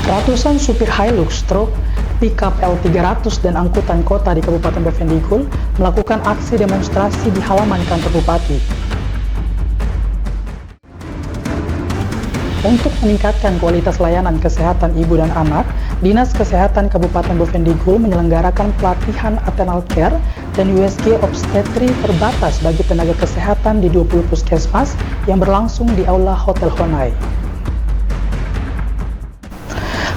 Ratusan supir Hilux, truk, pickup L300 dan angkutan kota di Kabupaten Bovendigul melakukan aksi demonstrasi di halaman kantor Bupati. Untuk meningkatkan kualitas layanan kesehatan ibu dan anak, Dinas Kesehatan Kabupaten Bovendigul menyelenggarakan pelatihan Antenatal Care dan USG Obstetri terbatas bagi tenaga kesehatan di 20 puskesmas yang berlangsung di Aula Hotel Honai.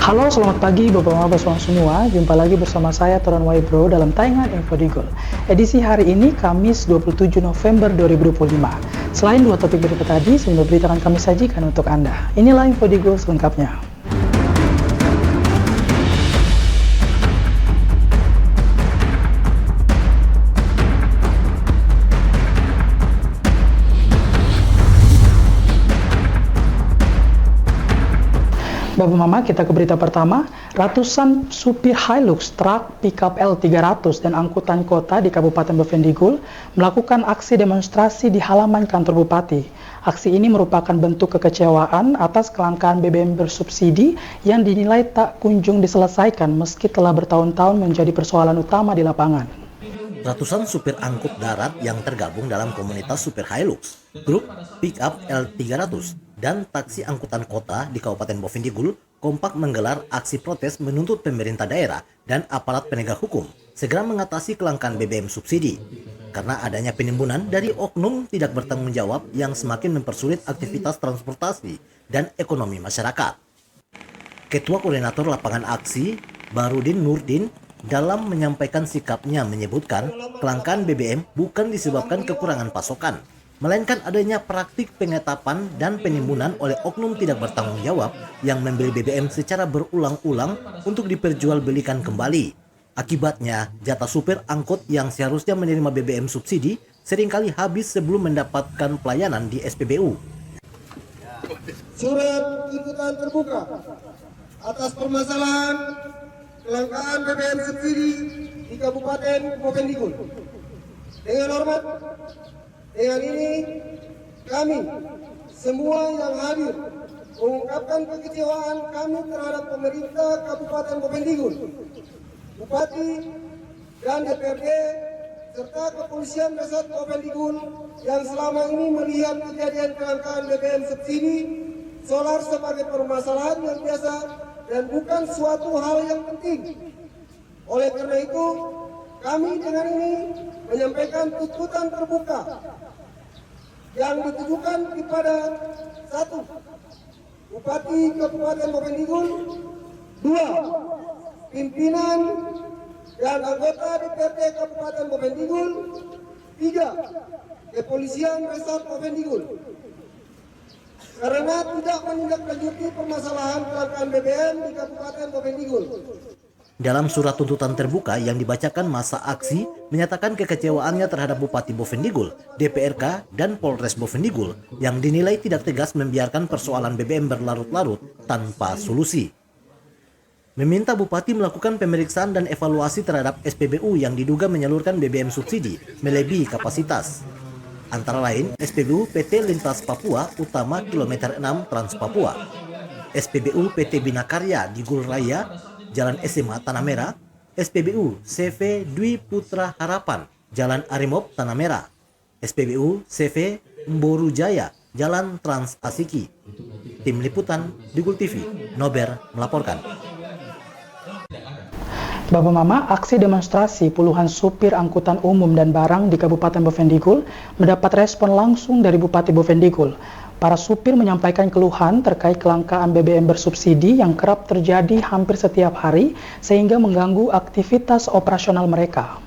Halo, selamat pagi Bapak-Bapak semua. Jumpa lagi bersama saya Toran Waibro dalam tayangan Infodigul. Edisi hari ini Kamis 27 November 2025. Selain dua topik berita tadi, sejumlah berita akan kami sajikan untuk Anda. Inilah Infodigul selengkapnya. Bapak Mama, kita ke berita pertama. Ratusan supir Hilux, truk, pickup L300 dan angkutan kota di Kabupaten Bovendigul melakukan aksi demonstrasi di halaman kantor Bupati. Aksi ini merupakan bentuk kekecewaan atas kelangkaan BBM bersubsidi yang dinilai tak kunjung diselesaikan meski telah bertahun-tahun menjadi persoalan utama di lapangan. Ratusan supir angkut darat yang tergabung dalam komunitas supir Hilux, truk, pickup L300, dan taksi angkutan kota di Kabupaten Bovendigul kompak menggelar aksi protes menuntut pemerintah daerah dan aparat penegak hukum segera mengatasi kelangkaan BBM subsidi karena adanya penimbunan dari oknum tidak bertanggung jawab yang semakin mempersulit aktivitas transportasi dan ekonomi masyarakat. Ketua Koordinator Lapangan Aksi, Barudin Nurdin, dalam menyampaikan sikapnya menyebutkan kelangkaan BBM bukan disebabkan kekurangan pasokan, melainkan adanya praktik pengetapan dan penimbunan oleh oknum tidak bertanggung jawab yang membeli BBM secara berulang-ulang untuk diperjualbelikan kembali. Akibatnya, jatah supir angkut yang seharusnya menerima BBM subsidi seringkali habis sebelum mendapatkan pelayanan di SPBU. Surat tuntutan terbuka atas permasalahan kelangkaan BBM subsidi di Kabupaten Bovendigul. Dengan hormat, dengan ini kami semua yang hadir mengungkapkan kekecewaan kami terhadap pemerintah Kabupaten Bovendigul, Bupati dan DPRD serta Kepolisian Resort Bovendigul yang selama ini melihat kejadian kelangkaan BBM subsidi solar sebagai permasalahan yang biasa dan bukan suatu hal yang penting. Oleh karena itu, kami dengan ini menyampaikan tuntutan terbuka yang ditujukan kepada 1. Bupati Kabupaten Bovendigul, 2. Pimpinan dan anggota DPRD Kabupaten Bovendigul, 3. Kepolisian Resort Bovendigul. Karena tidak menindaklanjuti permasalahan kelangkaan BBM di Kabupaten Bovendigul. Dalam surat tuntutan terbuka yang dibacakan masa aksi menyatakan kekecewaannya terhadap Bupati Bovendigul, DPRK, dan Polres Bovendigul yang dinilai tidak tegas membiarkan persoalan BBM berlarut-larut tanpa solusi. Meminta Bupati melakukan pemeriksaan dan evaluasi terhadap SPBU yang diduga menyalurkan BBM subsidi melebihi kapasitas. Antara lain SPBU PT Lintas Papua Utama Kilometer 6 Trans Papua, SPBU PT Binakarya di Gul Raya, Jalan SMA Tanah Merah, SPBU CV Dwi Putra Harapan, Jalan Arimob Tanah Merah, SPBU CV Mboru Jaya, Jalan Trans Asiki. Tim Liputan Digul TV, Nober melaporkan. Bapak Mama, aksi demonstrasi puluhan supir angkutan umum dan barang di Kabupaten Bovendigul mendapat respon langsung dari Bupati Bovendigul. Para supir menyampaikan keluhan terkait kelangkaan BBM bersubsidi yang kerap terjadi hampir setiap hari sehingga mengganggu aktivitas operasional mereka.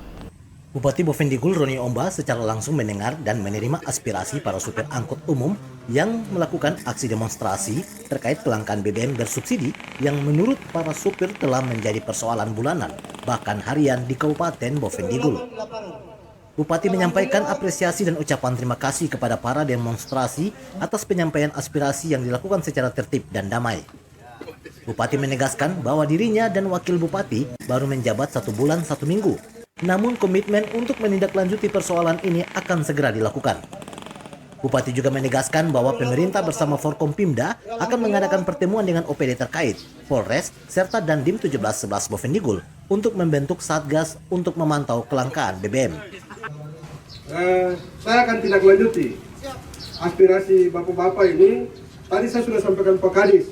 Bupati Bovendigul Roni Omba secara langsung mendengar dan menerima aspirasi para supir angkut umum yang melakukan aksi demonstrasi terkait kelangkaan BBM bersubsidi yang menurut para supir telah menjadi persoalan bulanan, bahkan harian di Kabupaten Bovendigul. Bupati menyampaikan apresiasi dan ucapan terima kasih kepada para demonstrasi atas penyampaian aspirasi yang dilakukan secara tertib dan damai. Bupati menegaskan bahwa dirinya dan wakil bupati baru menjabat 1 bulan 1 minggu. Namun komitmen untuk menindaklanjuti persoalan ini akan segera dilakukan. Bupati juga menegaskan bahwa pemerintah bersama Forkompimda akan mengadakan pertemuan dengan OPD terkait, Polres, serta Dandim 1711 Bovendigul untuk membentuk Satgas untuk memantau kelangkaan BBM. Saya akan tindak lanjuti aspirasi bapak-bapak ini. Tadi saya sudah sampaikan Pak Kadis.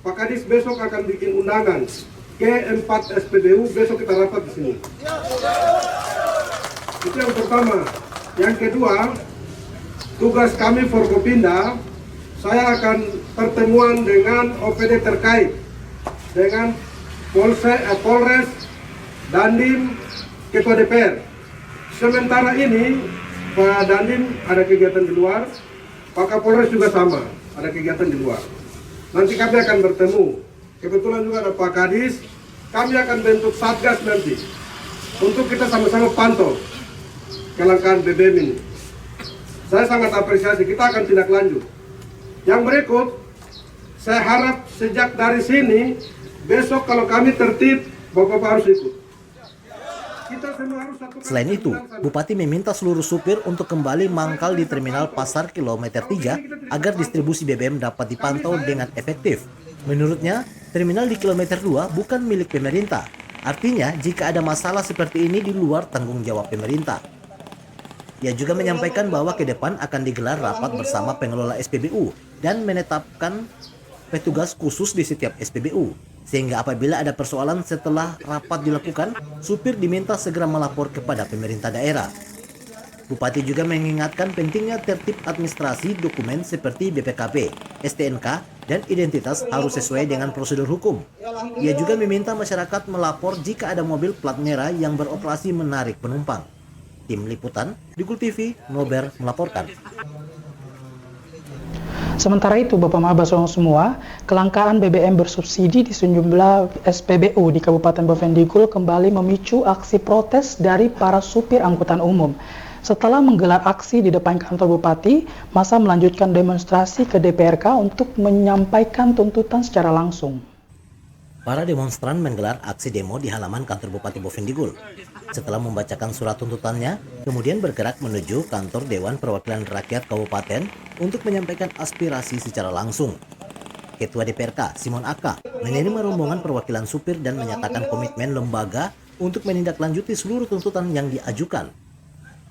Pak Kadis besok akan bikin undangan ke 4 SPBU, besok kita rapat di sini. Itu yang pertama. Yang kedua, tugas kami Forkopimda, saya akan pertemuan dengan OPD terkait, dengan Polres, Dandim, Ketua DPR. Sementara ini Pak Dandim ada kegiatan di luar, Pak Kapolres juga sama, ada kegiatan di luar. Nanti kami akan bertemu. Kebetulan juga ada Pak Kadis, kami akan bentuk Satgas nanti untuk kita sama-sama pantau kelangkaan BBM ini. Saya sangat apresiasi, kita akan tindak lanjut. Yang berikut, saya harap sejak dari sini, besok kalau kami tertib, Bapak-Bapak harus ikut. Kita semua harus satukan. Selain itu, Bupati meminta seluruh supir untuk kembali mangkal di Terminal Pasar Kilometer 3 agar distribusi BBM dapat dipantau dengan efektif. Menurutnya, terminal di Kilometer 2 bukan milik pemerintah. Artinya, jika ada masalah seperti ini di luar tanggung jawab pemerintah. Ia juga menyampaikan bahwa ke depan akan digelar rapat bersama pengelola SPBU dan menetapkan petugas khusus di setiap SPBU. Sehingga apabila ada persoalan setelah rapat dilakukan, supir diminta segera melapor kepada pemerintah daerah. Bupati juga mengingatkan pentingnya tertib administrasi dokumen seperti BPKB, STNK, dan identitas harus sesuai dengan prosedur hukum. Ia juga meminta masyarakat melapor jika ada mobil plat merah yang beroperasi menarik penumpang. Tim Liputan, Digul TV, Nober melaporkan. Sementara itu, Bapak Maba semua, kelangkaan BBM bersubsidi di sejumlah SPBU di Kabupaten Bovendigul kembali memicu aksi protes dari para supir angkutan umum. Setelah menggelar aksi di depan kantor Bupati, masa melanjutkan demonstrasi ke DPRK untuk menyampaikan tuntutan secara langsung. Para demonstran menggelar aksi demo di halaman kantor Bupati Bovendigul. Setelah membacakan surat tuntutannya, kemudian bergerak menuju kantor Dewan Perwakilan Rakyat Kabupaten untuk menyampaikan aspirasi secara langsung. Ketua DPRK, Simon Aka, menerima rombongan perwakilan supir dan menyatakan komitmen lembaga untuk menindaklanjuti seluruh tuntutan yang diajukan.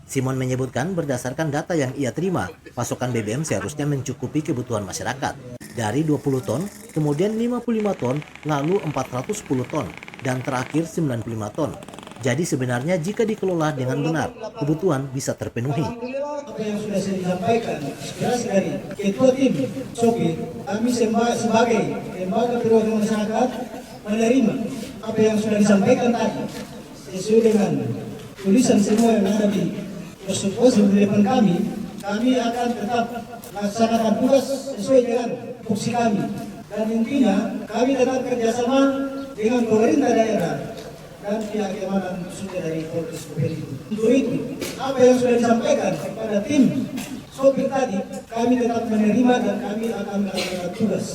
Simon menyebutkan berdasarkan data yang ia terima, pasokan BBM seharusnya mencukupi kebutuhan masyarakat. Dari 20 ton, kemudian 55 ton, lalu 410 ton, dan terakhir 95 ton. Jadi sebenarnya jika dikelola dengan benar, kebutuhan bisa terpenuhi. Apa yang sudah saya sampaikan, aspirasi dari Ketua Tim Sopir, kami sebagai lembaga perwakilan masyarakat menerima apa yang sudah disampaikan tadi sesuai dengan tulisan semua yang ada di prosedur di depan kami akan tetap melaksanakan tugas sesuai dengan fungsi kami. Dan intinya kami tetap kerjasama dengan pemerintah daerah dan pihak keamanan khususnya dari Polres Bovendigul. Untuk itu, apa yang sudah disampaikan kepada tim sopir tadi, kami tetap menerima dan kami akan melakukan tugas.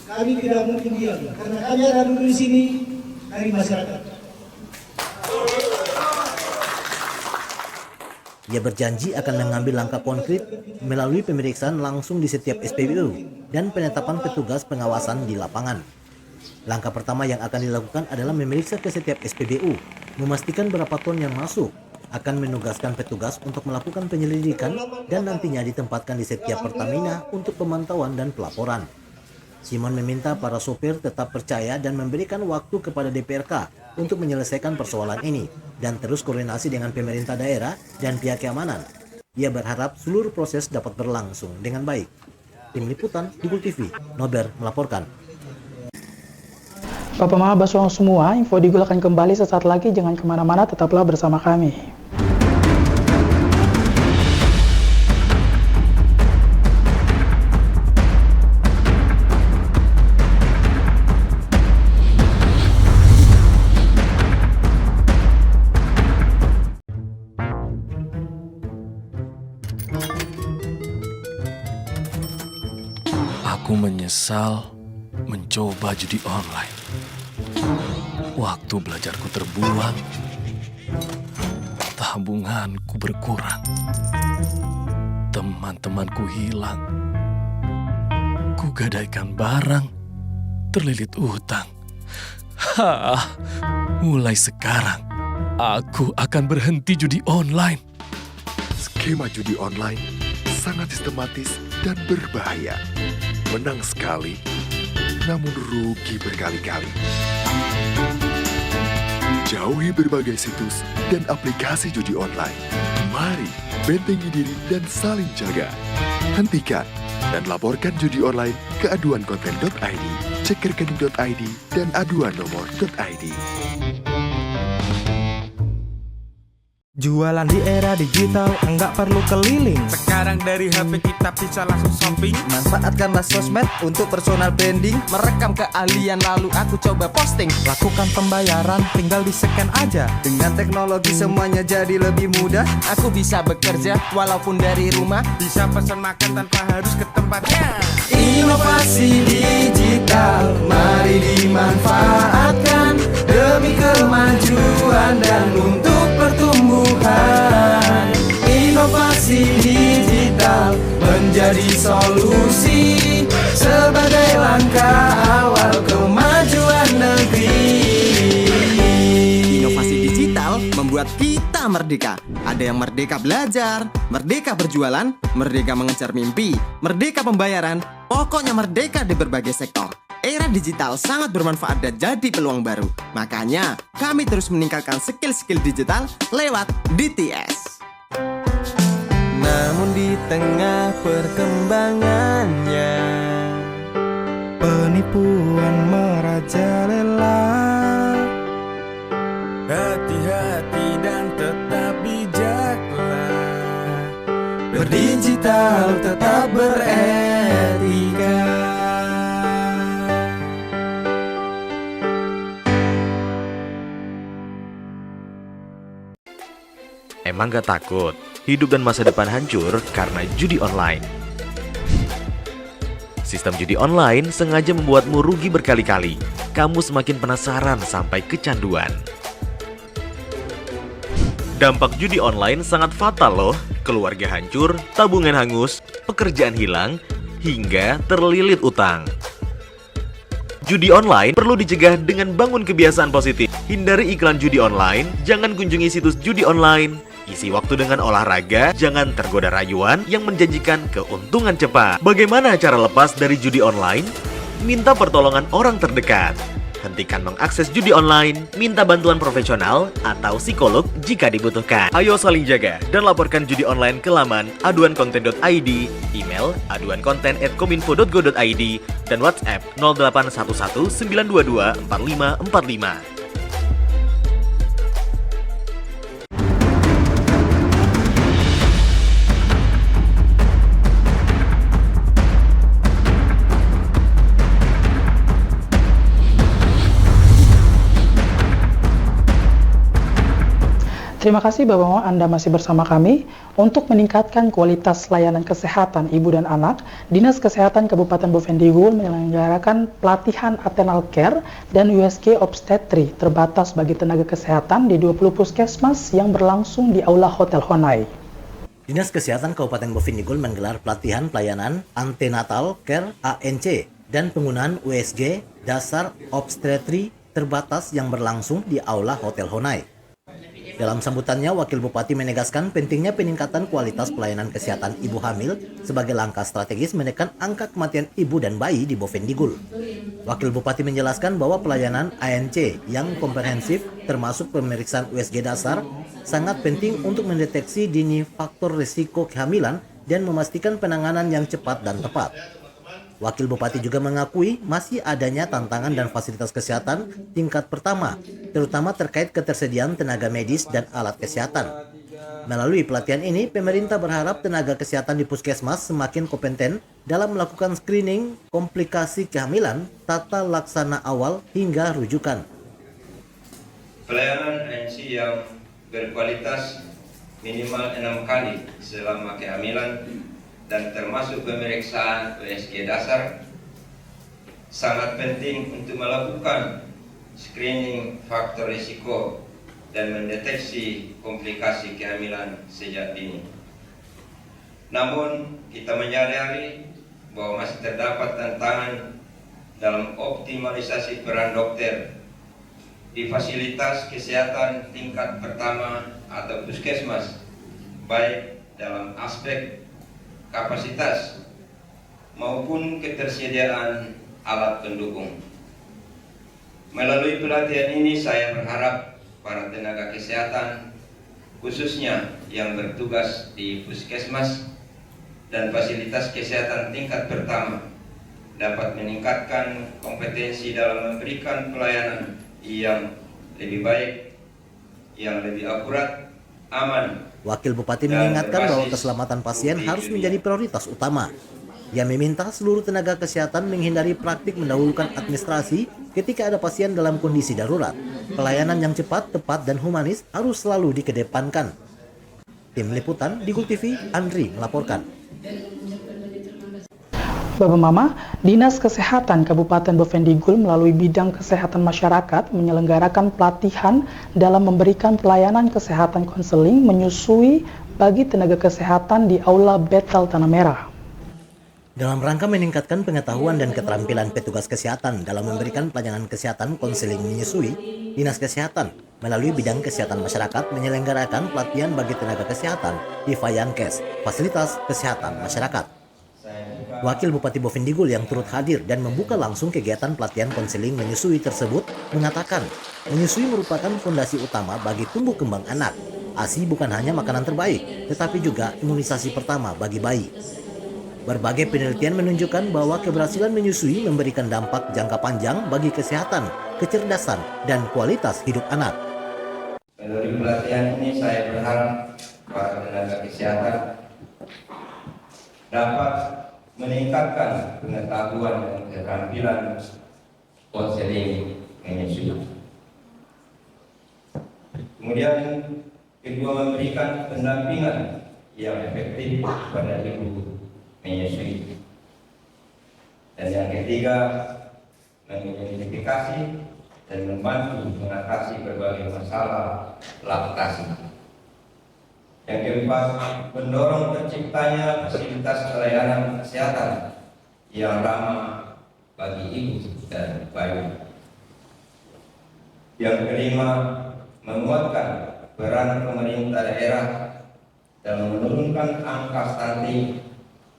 Kami tidak mungkin diam, karena kami ada dulu di sini dari masyarakat. Ia berjanji akan mengambil langkah konkret melalui pemeriksaan langsung di setiap SPBU dan penetapan petugas pengawasan di lapangan. Langkah pertama yang akan dilakukan adalah memeriksa ke setiap SPBU, memastikan berapa ton yang masuk, akan menugaskan petugas untuk melakukan penyelidikan dan nantinya ditempatkan di setiap Pertamina untuk pemantauan dan pelaporan. Simon meminta para sopir tetap percaya dan memberikan waktu kepada DPRK untuk menyelesaikan persoalan ini dan terus koordinasi dengan pemerintah daerah dan pihak keamanan. Ia berharap seluruh proses dapat berlangsung dengan baik. Tim Liputan, Digul TV, Nober melaporkan. Bapak Maba semua, info Digul akan kembali sesaat lagi, jangan kemana-mana, tetaplah bersama kami. Aku menyesal mencoba judi online. Waktu belajarku terbuang, tabunganku berkurang. teman-temanku hilang. Ku gadaikan barang, terlilit utang. Mulai sekarang, aku akan berhenti judi online. Skema judi online sangat sistematis dan berbahaya. Menang sekali, namun rugi berkali-kali. Jauhi berbagai situs dan aplikasi judi online. Mari bentengi diri dan saling jaga. Hentikan dan laporkan judi online ke aduankonten.id, cek rekening.id, dan aduan nomor.id. Jualan di era digital, enggak perlu keliling. Sekarang dari HP kita bisa langsung shopping. Manfaatkanlah sosmed untuk personal branding. Merekam keahlian lalu aku coba posting. Lakukan pembayaran, tinggal di-scan aja. Dengan teknologi semuanya jadi lebih mudah. Aku bisa bekerja walaupun dari rumah. Bisa pesan makan tanpa harus ke tempatnya. Inovasi digital, mari dimanfaatkan demi kemajuan dan untuk pertumbuhan. Inovasi digital menjadi solusi sebagai langkah awal kemajuan negeri. Inovasi digital membuat kita merdeka. Ada yang merdeka belajar, merdeka berjualan, merdeka mengejar mimpi, merdeka pembayaran, pokoknya merdeka di berbagai sektor. Era digital sangat bermanfaat dan jadi peluang baru. Makanya, kami terus meningkatkan skill-skill digital lewat DTS. Namun di tengah perkembangannya, penipuan merajalela. Hati-hati dan tetap bijaklah. Berdigital tetap beretika. Emang gak takut hidup dan masa depan hancur karena judi online? Sistem judi online sengaja membuatmu rugi berkali-kali. Kamu semakin penasaran sampai kecanduan. Dampak judi online sangat fatal loh. Keluarga hancur, tabungan hangus, pekerjaan hilang, hingga terlilit utang. Judi online perlu dicegah dengan bangun kebiasaan positif. Hindari iklan judi online, jangan kunjungi situs judi online. Isi waktu dengan olahraga, jangan tergoda rayuan yang menjanjikan keuntungan cepat. Bagaimana cara lepas dari judi online? Minta pertolongan orang terdekat. Hentikan mengakses judi online, minta bantuan profesional atau psikolog jika dibutuhkan. Ayo saling jaga dan laporkan judi online ke laman aduankonten.id, email aduankonten@kominfo.go.id, dan WhatsApp 0811 922 4545. Terima kasih Bapak Mama, Anda masih bersama kami. Untuk meningkatkan kualitas layanan kesehatan ibu dan anak, Dinas Kesehatan Kabupaten Bovendigul menyelenggarakan pelatihan Antenatal Care dan USG Obstetri terbatas bagi tenaga kesehatan di 20 puskesmas yang berlangsung di Aula Hotel Honai. Dinas Kesehatan Kabupaten Bovendigul menggelar pelatihan pelayanan Antenatal Care ANC dan penggunaan USG Dasar Obstetri terbatas yang berlangsung di Aula Hotel Honai. Dalam sambutannya, Wakil Bupati menegaskan pentingnya peningkatan kualitas pelayanan kesehatan ibu hamil sebagai langkah strategis menekan angka kematian ibu dan bayi di Bovendigul. Wakil Bupati menjelaskan bahwa pelayanan ANC yang komprehensif termasuk pemeriksaan USG dasar sangat penting untuk mendeteksi dini faktor risiko kehamilan dan memastikan penanganan yang cepat dan tepat. Wakil Bupati juga mengakui masih adanya tantangan dan fasilitas kesehatan tingkat pertama, terutama terkait ketersediaan tenaga medis dan alat kesehatan. Melalui pelatihan ini, pemerintah berharap tenaga kesehatan di puskesmas semakin kompeten dalam melakukan screening, komplikasi kehamilan, tata laksana awal hingga rujukan. Pelayanan ANC yang berkualitas minimal 6 kali selama kehamilan dan termasuk pemeriksaan USG dasar sangat penting untuk melakukan screening faktor risiko dan mendeteksi komplikasi kehamilan sejak dini. Namun kita menyadari bahwa masih terdapat tantangan dalam optimalisasi peran dokter di fasilitas kesehatan tingkat pertama atau puskesmas, baik dalam aspek kapasitas maupun ketersediaan alat pendukung. Melalui pelatihan ini saya berharap para tenaga kesehatan, khususnya yang bertugas di puskesmas dan fasilitas kesehatan tingkat pertama, dapat meningkatkan kompetensi dalam memberikan pelayanan yang lebih baik, yang lebih akurat, aman. Wakil Bupati mengingatkan bahwa keselamatan pasien harus menjadi prioritas utama. Ia meminta seluruh tenaga kesehatan menghindari praktik mendahulukan administrasi ketika ada pasien dalam kondisi darurat. Pelayanan yang cepat, tepat, dan humanis harus selalu dikedepankan. Tim Liputan di Gul TV, Andri melaporkan. Bapak Mama, Dinas Kesehatan Kabupaten Bovendigul melalui bidang kesehatan masyarakat menyelenggarakan pelatihan dalam memberikan pelayanan kesehatan konseling menyusui bagi tenaga kesehatan di Aula Betel Tanah Merah. Dalam rangka meningkatkan pengetahuan dan keterampilan petugas kesehatan dalam memberikan pelayanan kesehatan konseling menyusui, Dinas Kesehatan melalui bidang kesehatan masyarakat menyelenggarakan pelatihan bagi tenaga kesehatan di Fayankes, Fasilitas Kesehatan Masyarakat. Wakil Bupati Bovendigul yang turut hadir dan membuka langsung kegiatan pelatihan konseling menyusui tersebut mengatakan, menyusui merupakan fondasi utama bagi tumbuh kembang anak. ASI bukan hanya makanan terbaik, tetapi juga imunisasi pertama bagi bayi. Berbagai penelitian menunjukkan bahwa keberhasilan menyusui memberikan dampak jangka panjang bagi kesehatan, kecerdasan, dan kualitas hidup anak. Melalui pelatihan ini saya berharap para tenaga kesehatan dapat meningkatkan pengetahuan dan keterampilan konseling menyusui. Kemudian kedua, memberikan pendampingan yang efektif kepada ibu menyusui. Dan yang ketiga, mengidentifikasi dan membantu mengatasi berbagai masalah laktasi. Yang keempat, mendorong terciptanya fasilitas pelayanan kesehatan yang ramah bagi ibu dan bayi. Yang kelima, menguatkan peran pemerintah daerah dalam menurunkan angka stunting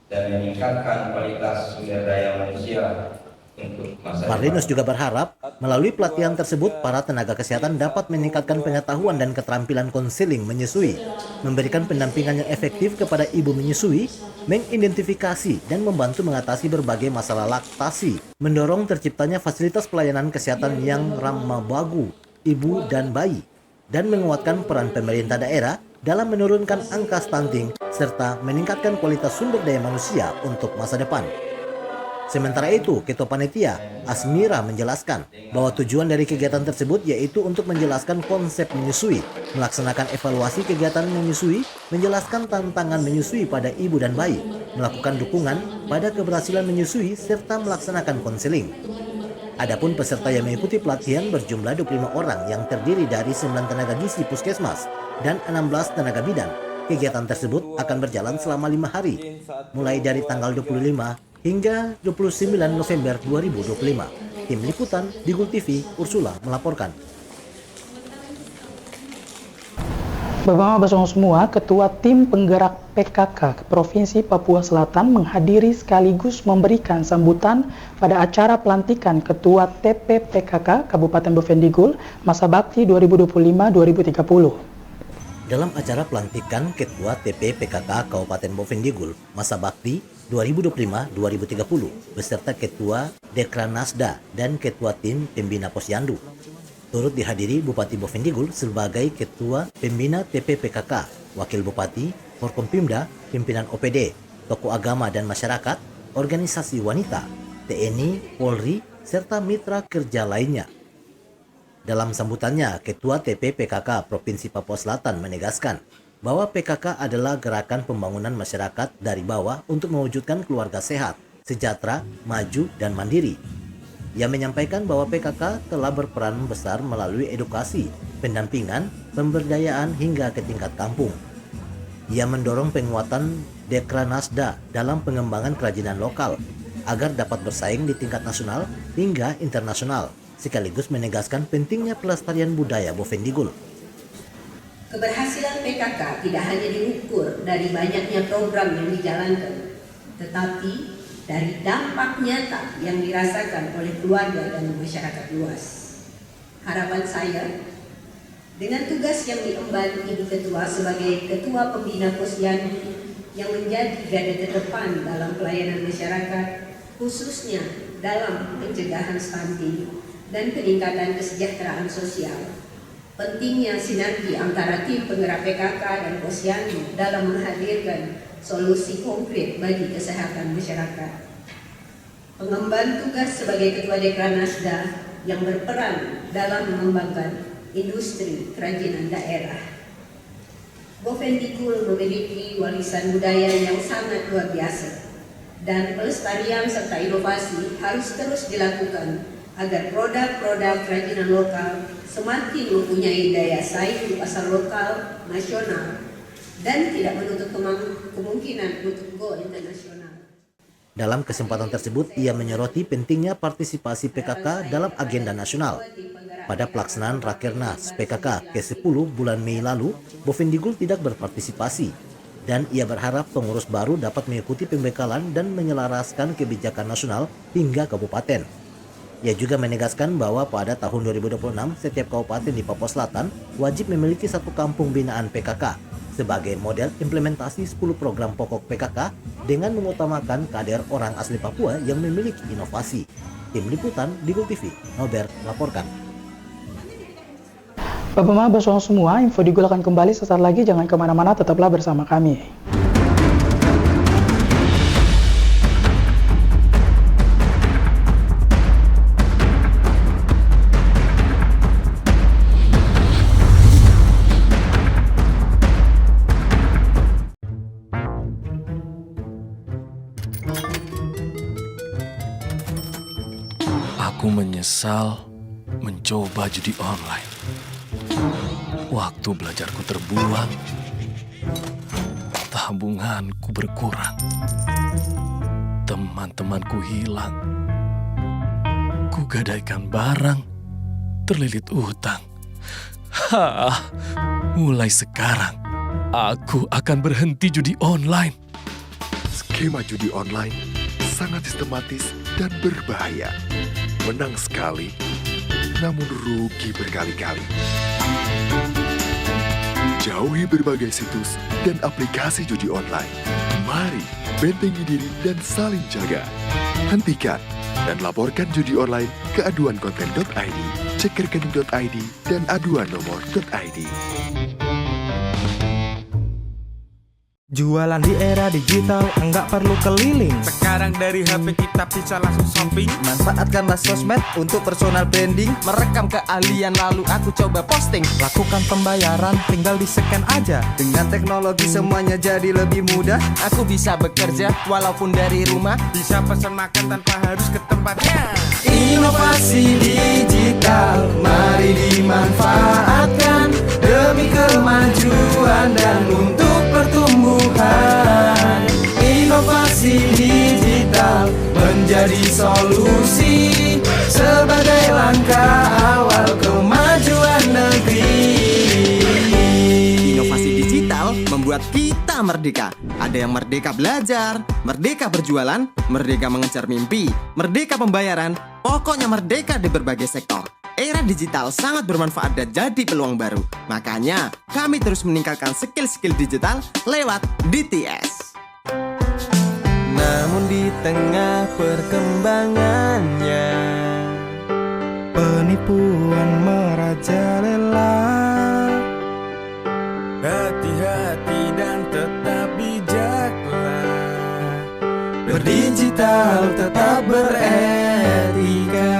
dan meningkatkan kualitas sumber daya manusia untuk masa depan. Marlinus juga berharap melalui pelatihan tersebut para tenaga kesehatan dapat meningkatkan pengetahuan dan keterampilan konseling menyusui, memberikan pendampingan yang efektif kepada ibu menyusui, mengidentifikasi dan membantu mengatasi berbagai masalah laktasi, mendorong terciptanya fasilitas pelayanan kesehatan yang ramah bagi ibu dan bayi, dan menguatkan peran pemerintah daerah dalam menurunkan angka stunting serta meningkatkan kualitas sumber daya manusia untuk masa depan. Sementara itu, Ketua Panitia, Asmira menjelaskan bahwa tujuan dari kegiatan tersebut yaitu untuk menjelaskan konsep menyusui, melaksanakan evaluasi kegiatan menyusui, menjelaskan tantangan menyusui pada ibu dan bayi, melakukan dukungan pada keberhasilan menyusui, serta melaksanakan konseling. Adapun peserta yang mengikuti pelatihan berjumlah 25 orang yang terdiri dari 9 tenaga gizi puskesmas dan 16 tenaga bidan. Kegiatan tersebut akan berjalan selama 5 hari, mulai dari tanggal 25 hingga 29 November 2025. Tim Liputan di Gul TV, Ursula melaporkan. Bapak-bapak semua, Ketua Tim Penggerak PKK Provinsi Papua Selatan menghadiri sekaligus memberikan sambutan pada acara pelantikan Ketua TP PKK Kabupaten Bovendigul masa bakti 2025-2030. Dalam acara pelantikan Ketua TP PKK Kabupaten Bovendigul masa bakti 2025-2030 beserta Ketua Dekranasda dan Ketua Tim Pembina Posyandu. Turut dihadiri Bupati Bovendigul sebagai Ketua Pembina TP PKK, Wakil Bupati, Forkompimda, pimpinan OPD, tokoh agama dan masyarakat, organisasi wanita, TNI, Polri, serta mitra kerja lainnya. Dalam sambutannya, Ketua TP PKK Provinsi Papua Selatan menegaskan bahwa PKK adalah gerakan pembangunan masyarakat dari bawah untuk mewujudkan keluarga sehat, sejahtera, maju, dan mandiri. Ia menyampaikan bahwa PKK telah berperan besar melalui edukasi, pendampingan, pemberdayaan hingga ke tingkat kampung. Ia mendorong penguatan Dekranasda dalam pengembangan kerajinan lokal agar dapat bersaing di tingkat nasional hingga internasional, sekaligus menegaskan pentingnya pelestarian budaya Bovendigul. Keberhasilan PKK tidak hanya diukur dari banyaknya program yang dijalankan, tetapi dari dampak nyata yang dirasakan oleh keluarga dan masyarakat luas. Harapan saya, dengan tugas yang diemban Ibu Ketua sebagai Ketua Pembina Posyandu yang menjadi garda terdepan dalam pelayanan masyarakat, khususnya dalam pencegahan stunting dan peningkatan kesejahteraan sosial, pentingnya sinergi antara tim penggerak PKK dan Posyandu dalam menghadirkan solusi konkret bagi kesehatan masyarakat. Pengemban tugas sebagai Ketua Dekranasda yang berperan dalam mengembangkan industri kerajinan daerah. Bovendigul memiliki warisan budaya yang sangat luar biasa, dan pelestarian serta inovasi harus terus dilakukan agar produk-produk kerajinan lokal semakin mempunyai daya saing di pasar lokal, nasional, dan tidak menutup kemungkinan untuk go internasional. Dalam kesempatan tersebut, ia menyoroti pentingnya partisipasi PKK dalam agenda nasional. Pada pelaksanaan Rakernas PKK ke-10 bulan Mei lalu, Bovendigul tidak berpartisipasi, dan ia berharap pengurus baru dapat mengikuti pembekalan dan menyelaraskan kebijakan nasional hingga kabupaten. Ia juga menegaskan bahwa pada tahun 2026, setiap kabupaten di Papua Selatan wajib memiliki satu kampung binaan PKK sebagai model implementasi 10 program pokok PKK dengan mengutamakan kader orang asli Papua yang memiliki inovasi. Tim Liputan Digul TV, Norbert melaporkan. Bapak-Bapak, Bapak semua, Info Digul akan kembali sesaat lagi, jangan kemana-mana, tetaplah bersama kami. Aku menyesal mencoba judi online. Waktu belajarku terbuang, tabunganku berkurang, teman-temanku hilang, kugadaikan barang, terlilit utang. Mulai sekarang, aku akan berhenti judi online. Skema judi online sangat sistematis dan berbahaya. Menang sekali, namun rugi berkali-kali. Jauhi berbagai situs dan aplikasi judi online. Mari bentengi diri dan saling jaga. Hentikan dan laporkan judi online ke aduankonten.id, cek rekening.id, dan aduan nomor.id. Jualan di era digital, enggak perlu keliling. Sekarang dari HP kita bisa langsung shopping. Manfaatkanlah sosmed untuk personal branding. Merekam keahlian lalu aku coba posting. Lakukan pembayaran, tinggal di-scan aja. Dengan teknologi semuanya jadi lebih mudah. Aku bisa bekerja walaupun dari rumah. Bisa pesan makan tanpa harus ke tempatnya. Inovasi digital, mari dimanfaatkan demi kemajuan dan untuk pertumbuhan. Inovasi digital menjadi solusi sebagai langkah awal kemajuan negeri. Inovasi digital membuat kita merdeka. Ada yang merdeka belajar, merdeka berjualan, merdeka mengejar mimpi, merdeka pembayaran, pokoknya merdeka di berbagai sektor. Era digital sangat bermanfaat dan jadi peluang baru. Makanya, kami terus meningkatkan skill-skill digital lewat DTS. Namun di tengah perkembangannya, penipuan merajalela. Hati-hati dan tetap bijaklah. Berdigital tetap beretika.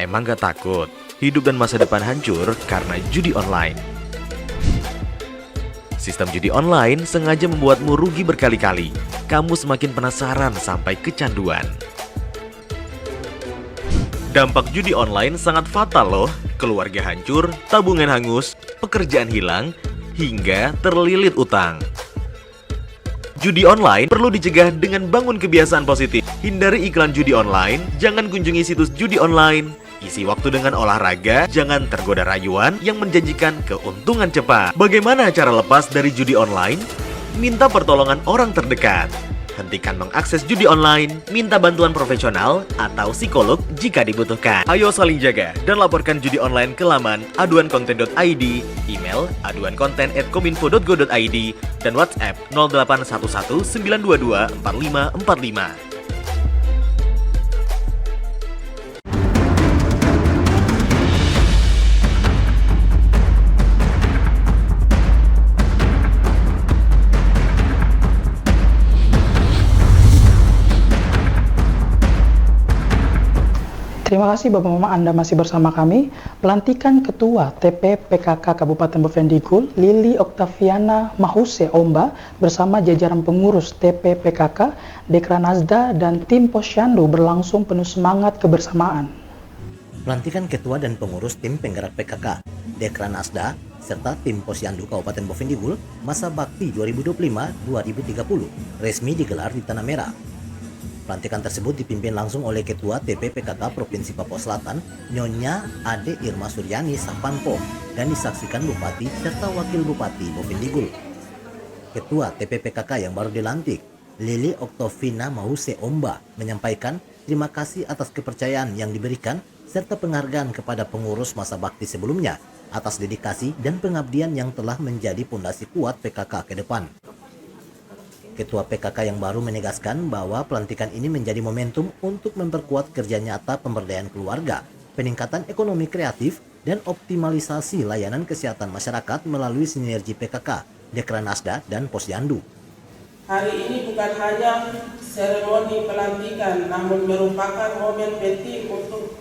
Emang gak takut hidup dan masa depan hancur karena judi online? Sistem judi online sengaja membuatmu rugi berkali-kali. Kamu semakin penasaran sampai kecanduan. Dampak judi online sangat fatal loh. Keluarga hancur, tabungan hangus, pekerjaan hilang, hingga terlilit utang. Judi online perlu dicegah dengan bangun kebiasaan positif. Hindari iklan judi online, jangan kunjungi situs judi online. Isi waktu dengan olahraga, jangan tergoda rayuan yang menjanjikan keuntungan cepat. Bagaimana cara lepas dari judi online? Minta pertolongan orang terdekat. Hentikan mengakses judi online, minta bantuan profesional atau psikolog jika dibutuhkan. Ayo saling jaga dan laporkan judi online ke laman aduankonten.id, email aduankonten@kominfo.go.id, dan WhatsApp 0811 922 4545. Terima kasih Bapak Mama, Anda masih bersama kami. Pelantikan Ketua TP-PKK Kabupaten Bovendigul, Lili Oktaviana Mahuse Omba, bersama jajaran pengurus TP-PKK, Dekranasda, dan tim Posyandu berlangsung penuh semangat kebersamaan. Pelantikan Ketua dan pengurus tim penggerak PKK, Dekranasda, serta tim Posyandu Kabupaten Bovendigul masa bakti 2025-2030 resmi digelar di Tanah Merah. Pelantikan tersebut dipimpin langsung oleh Ketua TP-PKK Provinsi Papua Selatan, Nyonya Ade Irma Suryani Sapanpo, dan disaksikan Bupati serta Wakil Bupati Bovendigul. Ketua TP-PKK yang baru dilantik, Lili Oktaviana Mahuse Omba, menyampaikan terima kasih atas kepercayaan yang diberikan serta penghargaan kepada pengurus masa bakti sebelumnya atas dedikasi dan pengabdian yang telah menjadi pondasi kuat PKK ke depan. Ketua PKK yang baru menegaskan bahwa pelantikan ini menjadi momentum untuk memperkuat kerja nyata pemberdayaan keluarga, peningkatan ekonomi kreatif, dan optimalisasi layanan kesehatan masyarakat melalui sinergi PKK, Dekranasda, dan Posyandu. Hari ini bukan hanya seremoni pelantikan, namun merupakan momen penting untuk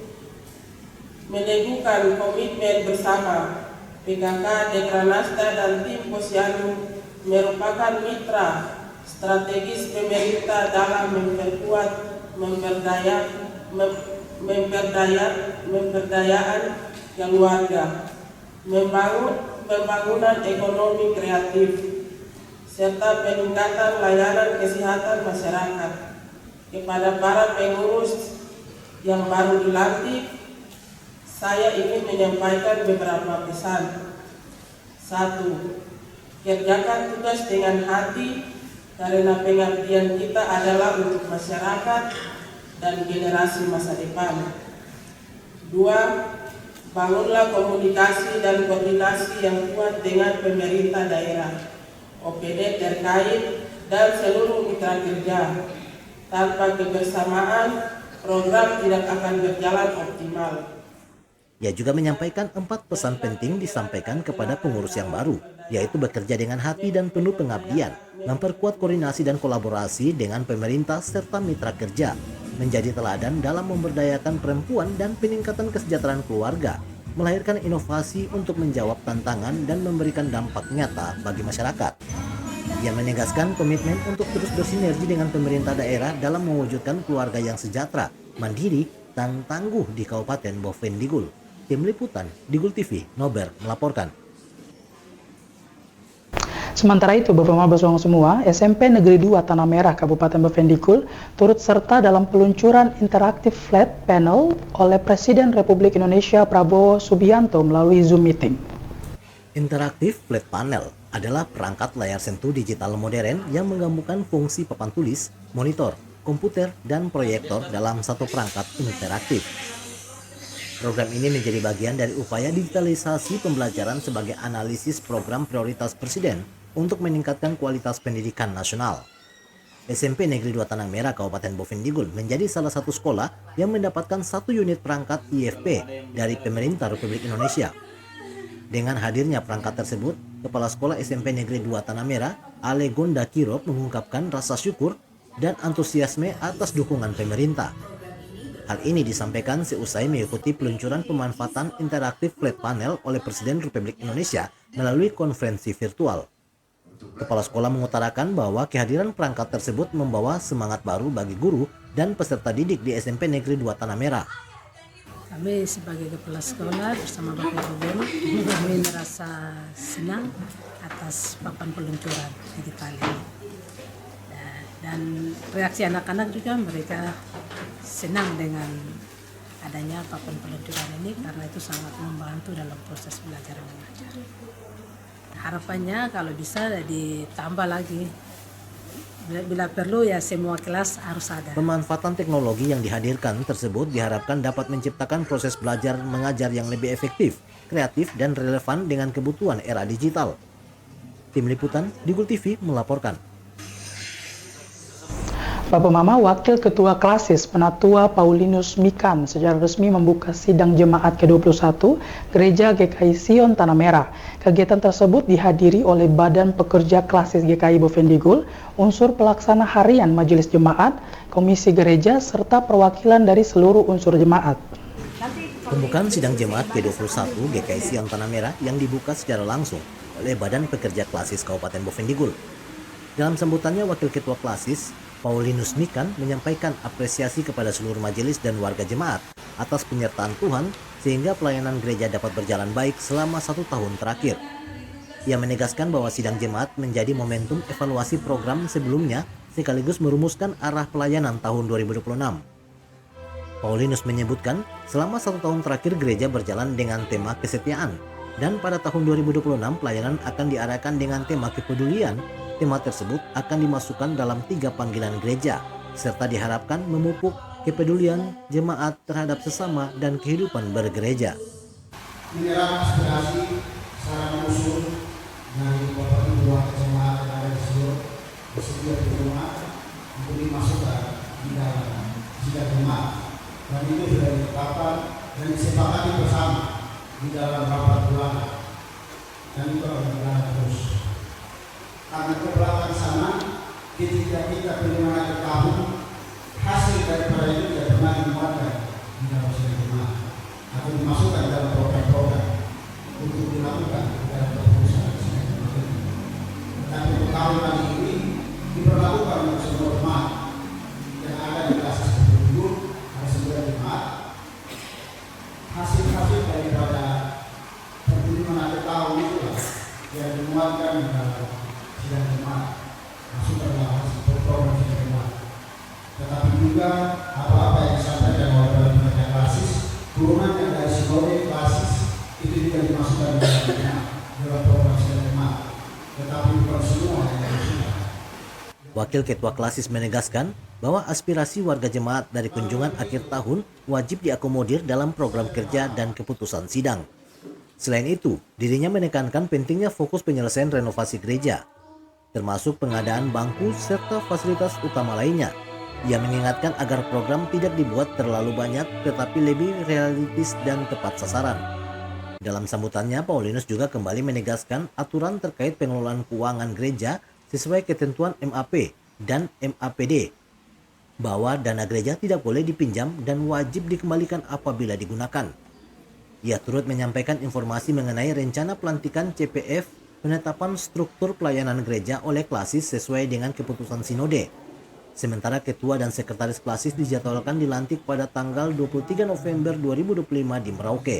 meneguhkan komitmen bersama. PKK, Dekranasda, dan tim Posyandu merupakan mitra strategis pemerintah dalam memperkuat pemberdayaan keluarga, pembangunan ekonomi kreatif, serta peningkatan layanan kesehatan masyarakat. Kepada para pengurus yang baru dilantik, saya ingin menyampaikan beberapa pesan. 1. Kerjakan tugas dengan hati, karena pengabdian kita adalah untuk masyarakat dan generasi masa depan. 2. Bangunlah komunikasi dan koordinasi yang kuat dengan pemerintah daerah, OPD terkait, dan seluruh mitra kerja. Tanpa kebersamaan, program tidak akan berjalan optimal. Ia juga menyampaikan 4 pesan penting disampaikan kepada pengurus yang baru, yaitu bekerja dengan hati dan penuh pengabdian, memperkuat koordinasi dan kolaborasi dengan pemerintah serta mitra kerja, menjadi teladan dalam memberdayakan perempuan dan peningkatan kesejahteraan keluarga, melahirkan inovasi untuk menjawab tantangan dan memberikan dampak nyata bagi masyarakat. Ia menegaskan komitmen untuk terus bersinergi dengan pemerintah daerah dalam mewujudkan keluarga yang sejahtera, mandiri, dan tangguh di Kabupaten Bovendigul. Tim Liputan Digul TV, Nober melaporkan. Sementara itu, Bapak-Bapak semua, SMP Negeri 2 Tanah Merah Kabupaten Bovendigul turut serta dalam peluncuran interaktif flat panel oleh Presiden Republik Indonesia Prabowo Subianto melalui Zoom meeting. Interaktif flat panel adalah perangkat layar sentuh digital modern yang menggabungkan fungsi papan tulis, monitor, komputer, dan proyektor dalam satu perangkat interaktif. Program ini menjadi bagian dari upaya digitalisasi pembelajaran sebagai analisis program prioritas Presiden untuk meningkatkan kualitas pendidikan nasional. SMP Negeri 2 Tanah Merah Kabupaten Bovendigul menjadi salah satu sekolah yang mendapatkan 1 unit perangkat IFP dari pemerintah Republik Indonesia. Dengan hadirnya perangkat tersebut, Kepala Sekolah SMP Negeri 2 Tanah Merah, Ale Gonda Kirop, mengungkapkan rasa syukur dan antusiasme atas dukungan pemerintah. Hal ini disampaikan seusai mengikuti peluncuran pemanfaatan interaktif flat panel oleh Presiden Republik Indonesia melalui konferensi virtual. Kepala sekolah mengutarakan bahwa kehadiran perangkat tersebut membawa semangat baru bagi guru dan peserta didik di SMP Negeri 2 Tanah Merah. Kami sebagai kepala sekolah bersama Bapak Gubernur, kami merasa senang atas papan peluncuran digital ini. Dan reaksi anak-anak juga, mereka senang dengan adanya papan peluncuran ini karena itu sangat membantu dalam proses belajar mengajar. Harapannya kalau bisa ditambah lagi, bila perlu ya semua kelas harus ada. Pemanfaatan teknologi yang dihadirkan tersebut diharapkan dapat menciptakan proses belajar mengajar yang lebih efektif, kreatif, dan relevan dengan kebutuhan era digital. Tim Liputan Digul TV melaporkan. Bapak Mama, Wakil Ketua Klasis Penatua Paulinus Mikan secara resmi membuka sidang jemaat ke-21 Gereja GKI Sion Tanah Merah. Kegiatan tersebut dihadiri oleh Badan Pekerja Klasis GKI Bovendigul, unsur pelaksana harian Majelis Jemaat, Komisi Gereja, serta perwakilan dari seluruh unsur jemaat. Pembukaan sidang jemaat ke-21 GKI Sion Tanah Merah yang dibuka secara langsung oleh Badan Pekerja Klasis Kabupaten Bovendigul. Dalam sambutannya, Wakil Ketua Klasis Paulinus Mikan menyampaikan apresiasi kepada seluruh majelis dan warga jemaat atas penyertaan Tuhan sehingga pelayanan gereja dapat berjalan baik selama 1 tahun terakhir. Ia menegaskan bahwa sidang jemaat menjadi momentum evaluasi program sebelumnya sekaligus merumuskan arah pelayanan tahun 2026. Paulinus menyebutkan selama 1 tahun terakhir gereja berjalan dengan tema kesetiaan dan pada tahun 2026 pelayanan akan diarahkan dengan tema kepedulian. Tema tersebut akan dimasukkan dalam 3 panggilan gereja, serta diharapkan memupuk kepedulian jemaat terhadap sesama dan kehidupan bergereja. Menyerap aspirasi secara mengusul dari Bapak Ibu jemaat yang ada di seluruh setiap jemaat untuk dimasukkan di dalam sidang jemaat, dan itu sudah ditetapkan dan disepakati bersama di dalam rapat bulanan, dan itu akan berjalan terus. Karena ke belakang sana, ketika kita penerimaan tahun, hasil daripada itu tidak pernah dimuatkan di dalam sidang jemaat atau dimasukkan dalam program-program untuk dilakukan dalam keputusan sidang jemaat ini. Tetapi untuk tahun kali ini diperlakukan untuk semua jemaat yang ada di Klasis Bovendigul, ada 9 jemaat. Hasil-hasil daripada penerimaan akhir tahun itulah yang dimuatkan dalam sidang jemaat, masuk ke dalam program sidang jemaat. Tetapi juga apa-apa yang disampaikan oleh Badan Pekerja Klasis, turunan yang dari sinode Klasis itu juga dimasukkan dalam program sidang jemaat. Tetapi bukan semua yang dari sini. Wakil Ketua Klasis menegaskan bahwa aspirasi warga jemaat dari kunjungan akhir tahun wajib diakomodir dalam program kerja dan keputusan sidang. Selain itu, dirinya menekankan pentingnya fokus penyelesaian renovasi gereja, termasuk pengadaan bangku serta fasilitas utama lainnya. Ia mengingatkan agar program tidak dibuat terlalu banyak tetapi lebih realistis dan tepat sasaran. Dalam sambutannya, Paulinus juga kembali menegaskan aturan terkait pengelolaan keuangan gereja sesuai ketentuan MAP dan MAPD, bahwa dana gereja tidak boleh dipinjam dan wajib dikembalikan apabila digunakan. Ia turut menyampaikan informasi mengenai rencana pelantikan CPF penetapan struktur pelayanan gereja oleh Klasis sesuai dengan keputusan sinode. Sementara ketua dan sekretaris Klasis dijadwalkan dilantik pada tanggal 23 November 2025 di Merauke.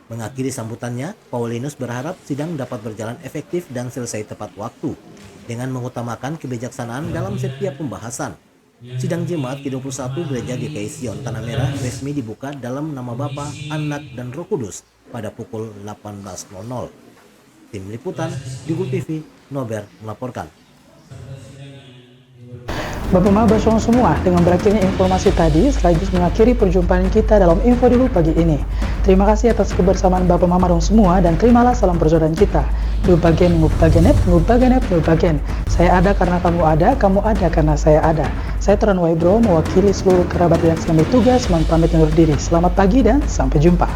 Mengakhiri sambutannya, Paulinus berharap sidang dapat berjalan efektif dan selesai tepat waktu dengan mengutamakan kebijaksanaan dalam setiap pembahasan. Sidang jemaat ke-21 Gereja GKI Sion Tanah Merah resmi dibuka dalam nama Bapa, Anak, dan Roh Kudus pada pukul 18.00. Tim Liputan Digul TV, Nober melaporkan. Bapak Maba semua, dengan berakhirnya informasi tadi sekaligus mengakhiri perjumpaan kita dalam Info Digul pagi ini. Terima kasih atas kebersamaan Bapak Mama semua dan terimalah salam persaudaraan kita. Ngubagen, ngubagenet, ngubagenet, ngubagen. Saya ada karena kamu ada karena saya ada. Saya Turan Waibro mewakili seluruh kerabat yang sedang bertugas, mohon pamit undur diri. Selamat pagi dan sampai jumpa.